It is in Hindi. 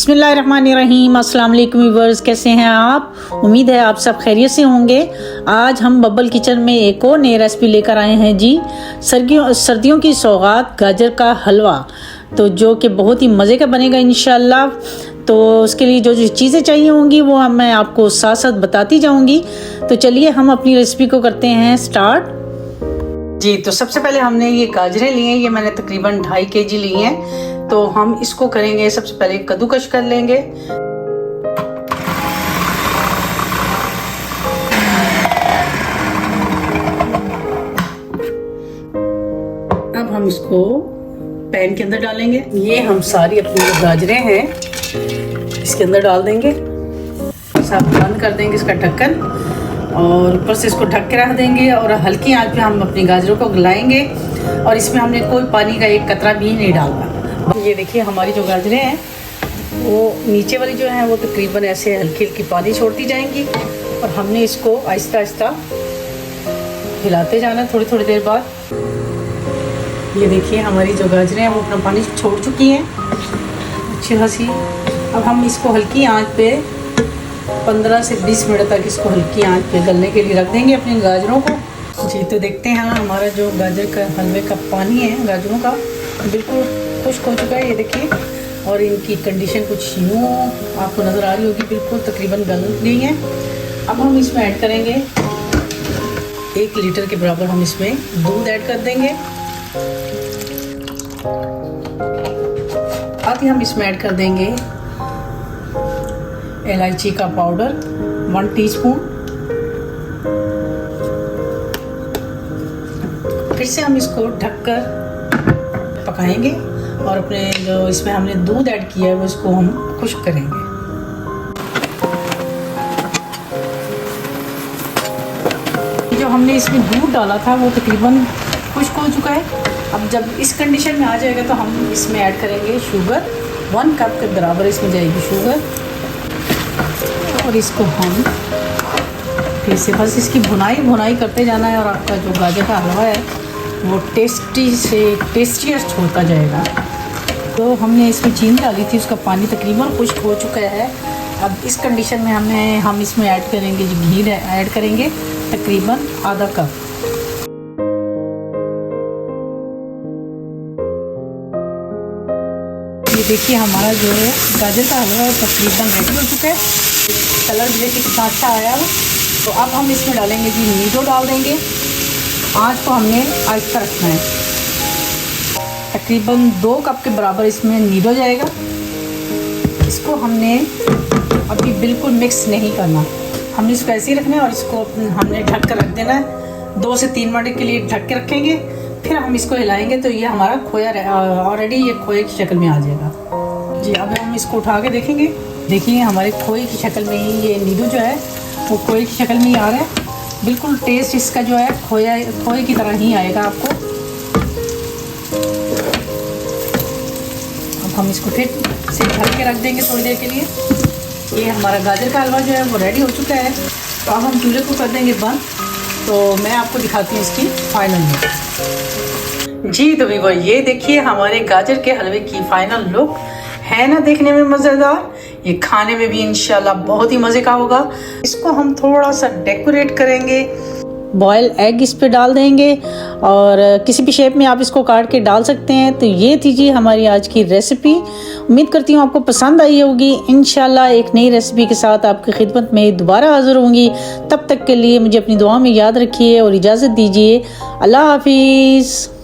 बिस्मिल्लाहिर्रहमानिर्रहीम। अस्सलाम वालेकुम व्यूअर्स, कैसे हैं आप? उम्मीद है आप सब खैरियत से होंगे। आज हम बब्बल किचन में एक और नई रेसिपी लेकर आए हैं जी। सर्दियों की सौगात गाजर का हलवा, तो जो कि बहुत ही मज़े का बनेगा इंशाल्लाह। तो उसके लिए जो जो चीज़ें चाहिए होंगी वो मैं आपको साथ साथ बताती जाऊंगी। तो चलिए हम अपनी रेसिपी को करते हैं स्टार्ट जी। तो सबसे पहले हमने ये गाजरें ली हैं, ये मैंने तकरीबन 2.5 kg ली हैं। तो हम इसको करेंगे, सबसे पहले कद्दूकश कर लेंगे। अब हम इसको पैन के अंदर डालेंगे। ये हम सारी अपनी जो गाजरें हैं इसके अंदर डाल देंगे। सब बंद कर देंगे इसका ढक्कन और ऊपर से इसको ढक के रख देंगे और हल्की आंच पे हम अपनी गाजरों को गलाएंगे। और इसमें हमने कोई पानी का एक कतरा भी नहीं डालना। ये देखिए हमारी जो गाजरें हैं वो नीचे वाली जो है वो तकरीबन ऐसे हल्की हल्की पानी छोड़ती जाएंगी और हमने इसको आहिस्ता आहिस्ता हिलाते जाना थोड़ी थोड़ी देर बाद। ये देखिए हमारी जो गाजरें हैं वो अपना पानी छोड़ चुकी हैं अच्छी खासी। अब हम इसको हल्की आंच पे 15 से 20 मिनट तक इसको हल्की आंच पे गलने के लिए रख देंगे अपनी गाजरों को जी। तो देखते हैं हमारा जो गाजर का हलवे का पानी है गाजरों का बिल्कुल खुश्क हो चुका है, ये देखिए। और इनकी कंडीशन कुछ यूँ आपको नज़र आ रही होगी, बिल्कुल तकरीबन गल गई है। अब हम इसमें ऐड करेंगे 1 लीटर के बराबर हम इसमें दूध ऐड कर देंगे। साथ ही हम इसमें ऐड कर देंगे इलायची का पाउडर 1 टीस्पून। फिर से हम इसको ढककर पकाएंगे और अपने जो इसमें हमने दूध ऐड किया है वो इसको हम खुश्क करेंगे। जो हमने इसमें दूध डाला था वो तकरीबन खुश्क हो चुका है। अब जब इस कंडीशन में आ जाएगा तो हम इसमें ऐड करेंगे शुगर। 1 कप के बराबर इसमें जाएगी शुगर और इसको हम फिर से बस इसकी भुनाई करते जाना है और आपका जो गाजर का हलवा है वो टेस्टी से टेस्टीएस्ट होता जाएगा। तो हमने इसमें चीनी डाली थी, उसका पानी तकरीबन खुश्क हो चुका है। अब इस कंडीशन में हम इसमें ऐड करेंगे जो घी ऐड करेंगे तकरीबन आधा कप। ये देखिए हमारा जो है गाजर का हलवा तकरीबन रेडी हो चुका है। कलर भी देखिए कितना अच्छा आया है। तो अब हम इसमें डालेंगे जी नीडो डाल देंगे। आँच को हमने आहिस्ता रखना है। तकरीबन 2 कप के बराबर इसमें नीडो जाएगा। इसको हमने अभी बिल्कुल मिक्स नहीं करना, हमने इसको ऐसे ही रखना है और इसको हमने ढक कर रख देना है। 2 से 3 मिनट के लिए ढक के रखेंगे, फिर हम इसको हिलाएंगे तो ये हमारा खोया ऑलरेडी ये खोए की शक्ल में आ जाएगा जी। अब हम इसको उठा के देखेंगे। देखिए हमारे खोए की शक्ल में ही ये नीडो जो है वो खोए की शक्ल में ही आ रहा है। बिल्कुल टेस्ट इसका जो है खोए की तरह ही आएगा आपको। अब हम इसको फिर से ढक के रख देंगे थोड़ी देर के लिए। ये हमारा गाजर का हलवा जो है वो रेडी हो चुका है। तो अब हम चूल्हे को कर देंगे बंद। तो मैं आपको दिखाती हूँ इसकी फाइनल लुक जी। तो वीवर ये देखिए हमारे गाजर के हलवे की फाइनल लुक है ना, देखने में मज़ेदार। ये खाने में भी इंशाल्लाह बहुत ही मज़े का होगा। इसको हम थोड़ा सा डेकोरेट करेंगे, बॉयल एग इस पे डाल देंगे और किसी भी शेप में आप इसको काट के डाल सकते हैं। तो ये थी जी हमारी आज की रेसिपी। उम्मीद करती हूँ आपको पसंद आई होगी। इंशाल्लाह एक नई रेसिपी के साथ आपकी खिदमत में दोबारा हाजिर होंगी। तब तक के लिए मुझे अपनी दुआ में याद रखिए और इजाज़त दीजिए। अल्लाह हाफिज़।